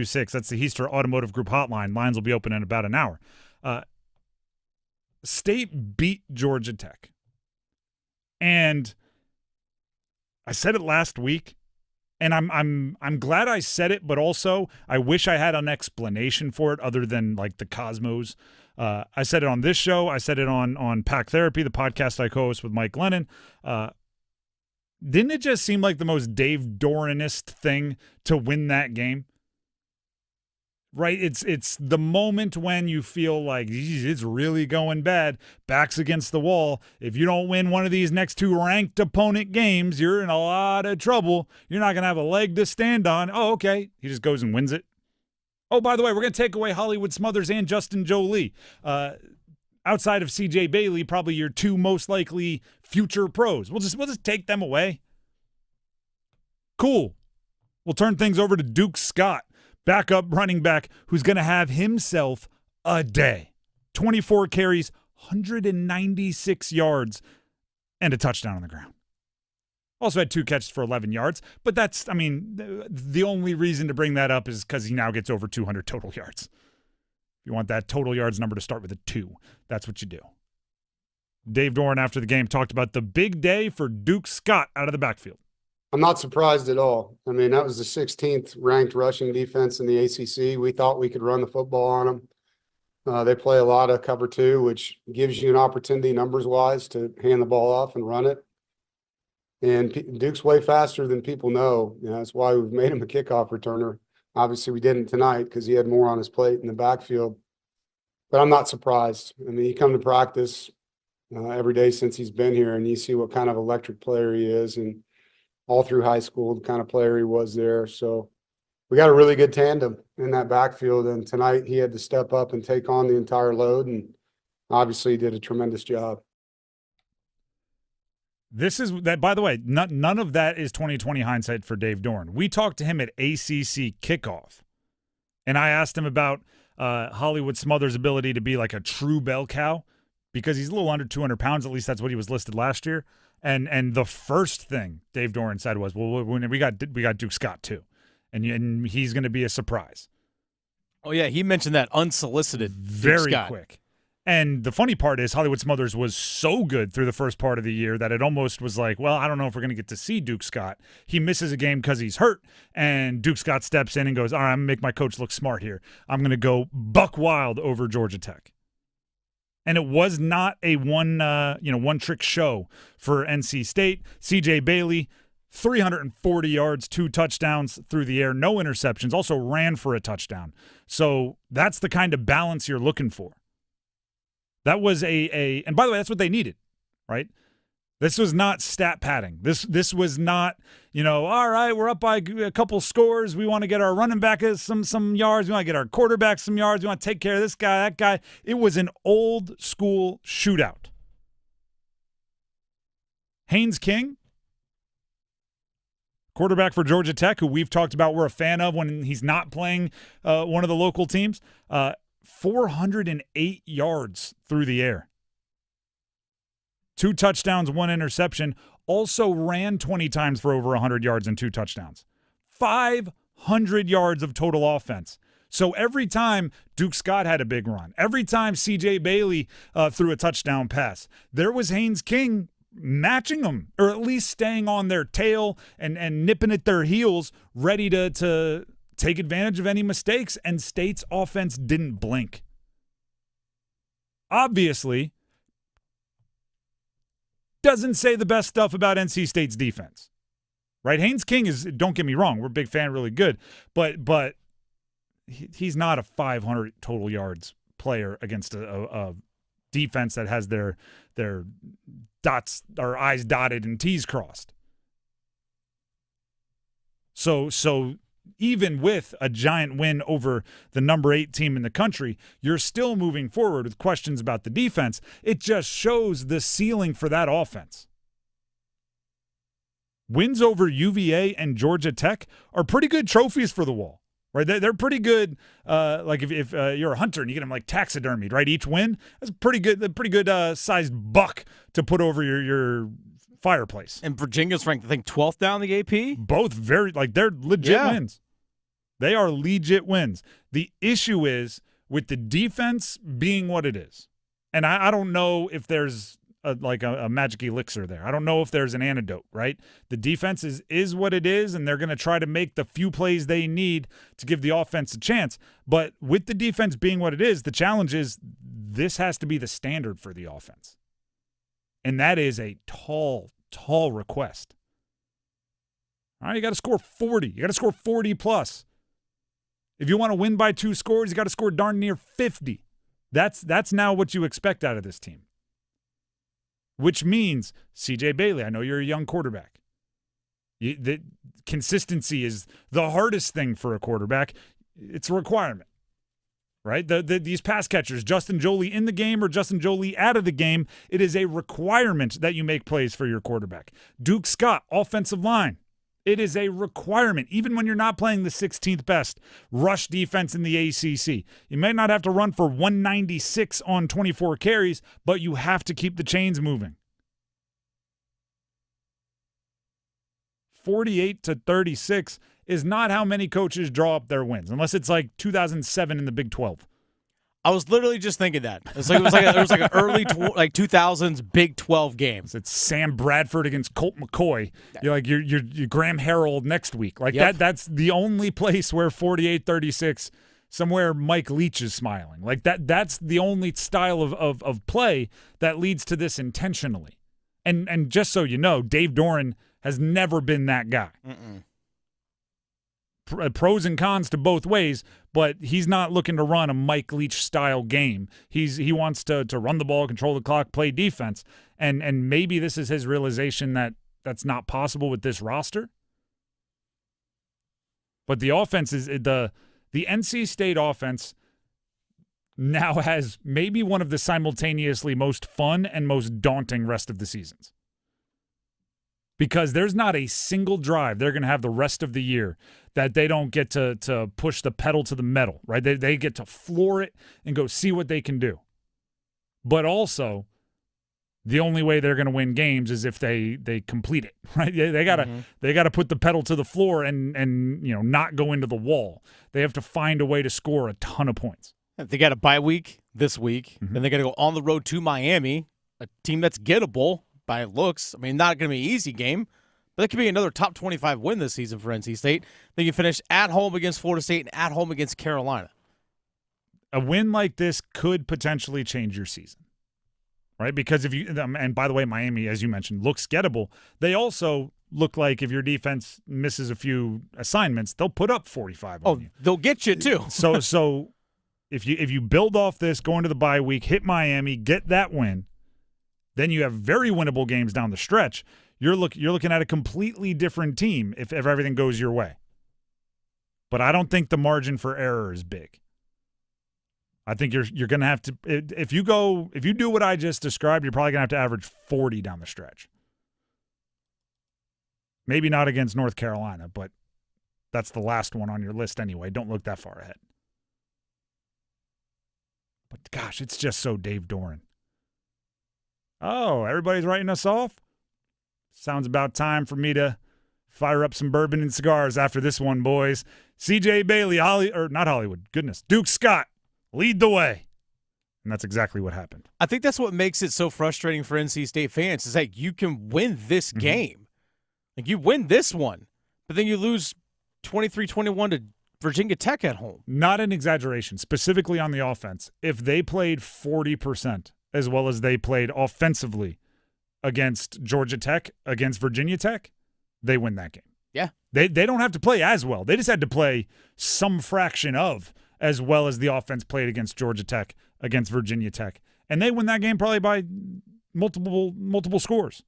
888-266. That's the Heister Automotive Group hotline. Lines will be open in about an hour. State beat Georgia Tech. And I said it last week, and I'm glad I said it, but also I wish I had an explanation for it other than like the Cosmos. I said it on this show. I said it on Pack Therapy, the podcast I co-host with Mike Lennon. Didn't it just seem like the most Dave Doerenist thing to win that game? Right? It's the moment when you feel like, geez, it's really going bad. Back's against the wall. If you don't win one of these next two ranked opponent games, you're in a lot of trouble. You're not going to have a leg to stand on. Oh, okay. He just goes and wins it. Oh, by the way, we're going to take away Hollywood Smothers and Justin Jolie. Outside of C.J. Bailey, probably your two most likely future pros. We'll just take them away. Cool. We'll turn things over to Duke Scott, backup running back, who's going to have himself a day. 24 carries, 196 yards, and a touchdown on the ground. Also had 2 catches for 11 yards, but that's, the only reason to bring that up is because he now gets over 200 total yards. If you want that total yards number to start with a 2, that's what you do. Dave Doeren, after the game, talked about the big day for Duke Scott out of the backfield. I'm not surprised at all. That was the 16th ranked rushing defense in the ACC. We thought we could run the football on them. They play a lot of cover 2, which gives you an opportunity numbers-wise to hand the ball off and run it. And Duke's way faster than people know. That's why we've made him a kickoff returner. Obviously, we didn't tonight because he had more on his plate in the backfield. But I'm not surprised. You come to practice every day since he's been here, and you see what kind of electric player he is. And all through high school, the kind of player he was there. So we got a really good tandem in that backfield. And tonight he had to step up and take on the entire load. And obviously he did a tremendous job. This is that, by the way, none of that is 2020 hindsight for Dave Doeren. We talked to him at ACC kickoff, and I asked him about Hollywood Smothers' ability to be like a true bell cow because he's a little under 200 pounds. At least that's what he was listed last year. And the first thing Dave Doeren said was, well, we got Duke Scott too, and he's going to be a surprise. Oh, yeah, he mentioned that unsolicited. Very quick. And the funny part is Hollywood Smothers was so good through the first part of the year that it almost was like, well, I don't know if we're going to get to see Duke Scott. He misses a game because he's hurt, and Duke Scott steps in and goes, all right, I'm going to make my coach look smart here. I'm going to go buck wild over Georgia Tech. And it was not a one-trick show for NC State. C.J. Bailey, 340 yards, 2 touchdowns through the air, no interceptions, also ran for a touchdown. So that's the kind of balance you're looking for. That was and by the way, that's what they needed, right? This was not stat padding. This was not, all right, we're up by a couple scores. We want to get our running back some yards. We want to get our quarterback some yards. We want to take care of this guy, that guy. It was an old school shootout. Haynes King, quarterback for Georgia Tech, who we've talked about we're a fan of when he's not playing one of the local teams, 408 yards through the air. 2 touchdowns, 1 interception. Also ran 20 times for over 100 yards and 2 touchdowns. 500 yards of total offense. So every time Duke Scott had a big run, every time C.J. Bailey threw a touchdown pass, there was Haynes King matching them, or at least staying on their tail and nipping at their heels, ready to take advantage of any mistakes, and State's offense didn't blink. Obviously, doesn't say the best stuff about NC State's defense, right? Haynes King is, don't get me wrong, we're a big fan, really good, but he's not a 500 total yards player against a defense that has their dots or I's dotted and T's crossed. So even with a giant win over the number 8 team in the country, you're still moving forward with questions about the defense. It just shows the ceiling for that offense. Wins over UVA and Georgia Tech are pretty good trophies for the wall, right? They're pretty good. Like if you're a hunter and you get them like taxidermied, right? Each win is pretty good sized buck to put over your fireplace. And Virginia's ranked, I think, 12th down the AP. Both they're legit wins. They are legit wins. The issue is with the defense being what it is. And I don't know if there's a magic elixir there. I don't know if there's an antidote, right? The defense is what it is, and they're going to try to make the few plays they need to give the offense a chance. But with the defense being what it is, the challenge is this has to be the standard for the offense. And that is a tall request. All right, you got to score 40. You got to score 40 plus. If you want to win by 2 scores, you got to score darn near 50. That's now what you expect out of this team. Which means, CJ Bailey, I know you're a young quarterback. The consistency is the hardest thing for a quarterback. It's a requirement, right? These pass catchers, Justin Joly in the game or Justin Joly out of the game, it is a requirement that you make plays for your quarterback. Duke Scott, offensive line. It is a requirement, even when you're not playing the 16th best rush defense in the ACC. You may not have to run for 196 on 24 carries, but you have to keep the chains moving. 48-36 is not how many coaches draw up their wins, unless it's like 2007 in the Big 12. I was literally just thinking that. It was like an early 2000s Big 12 game. It's Sam Bradford against Colt McCoy. You're like you're Graham Harrell next week. Like Yep. that's the only place where 48-36 somewhere Mike Leach is smiling. Like that's the only style of play that leads to this intentionally. And just so you know, Dave Doeren has never been that guy. Pros and cons to both ways, but he's not looking to run a Mike Leach style game. He wants to run the ball, control the clock, play defense, and maybe this is his realization that that's not possible with this roster. But the offense is the NC State offense now has maybe one of the simultaneously most fun and most daunting rest of the seasons. Because there's not a single drive they're going to have the rest of the year that they don't get to push the pedal to the metal, right? They get to floor it and go see what they can do. But also, the only way they're going to win games is if they complete it, right? They gotta put the pedal to the floor and not go into the wall. They have to find a way to score a ton of points. They got a bye week this week, then they got to go on the road to Miami, a team that's gettable by looks. I mean, not going to be an easy game, but that could be another top 25 win this season for NC State. Then you finish at home against Florida State and at home against Carolina. A win like this could potentially change your season, right? Because if you, and by the way, Miami, as you mentioned, looks gettable. They also look like if your defense misses a few assignments, they'll put up 45 on you. They'll get you too. So if you build off this, go into the bye week, hit Miami, get that win, then you have very winnable games down the stretch. You're looking at a completely different team if everything goes your way. But I don't think the margin for error is big. I think you're going to have to if you do what I just described, you're probably going to have to average 40 down the stretch. Maybe not against North Carolina, but that's the last one on your list anyway. Don't look that far ahead. But gosh, it's just so Dave Doeren. Oh, everybody's writing us off? Sounds about time for me to fire up some bourbon and cigars after this one, boys. CJ Bailey, not Hollywood, goodness, Duke Scott, lead the way. And that's exactly what happened. I think that's what makes it so frustrating for NC State fans is like you can win this game. Like you win this one, but then you lose 23-21 to Virginia Tech at home. Not an exaggeration, specifically on the offense. If they played 40% as well as they played offensively against Georgia Tech, against Virginia Tech, they win that game. Yeah. They don't have to play as well. They just had to play some fraction of as well as the offense played against Georgia Tech, against Virginia Tech. And they win that game probably by multiple scores.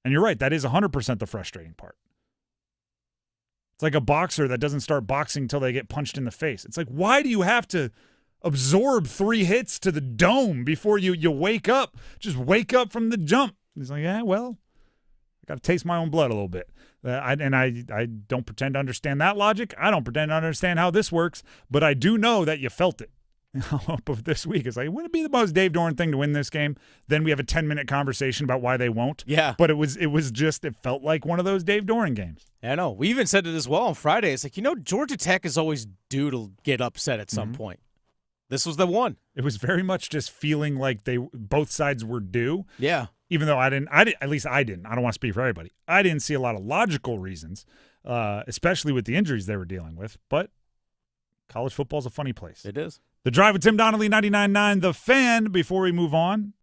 And you're right, that is 100% the frustrating part. It's like a boxer that doesn't start boxing until they get punched in the face. It's like, why do you have to absorb 3 hits to the dome before you wake up? Just wake up from the jump. He's like, yeah, well, I got to taste my own blood a little bit. I don't pretend to understand that logic. I don't pretend to understand how this works, but I do know that you felt it. hope of this week. It's like, wouldn't it be the most Dave Doeren thing to win this game? Then we have a 10-minute conversation about why they won't. Yeah. But it felt like one of those Dave Doeren games. I know. We even said it as well on Friday. It's like, Georgia Tech is always due to get upset at some point. This was the one. It was very much just feeling like both sides were due. Yeah. Even though I didn't. I don't want to speak for everybody. I didn't see a lot of logical reasons, especially with the injuries they were dealing with. But college football is a funny place. It is. The Drive with Tim Donnelly, 99.9 The Fan. Before we move on,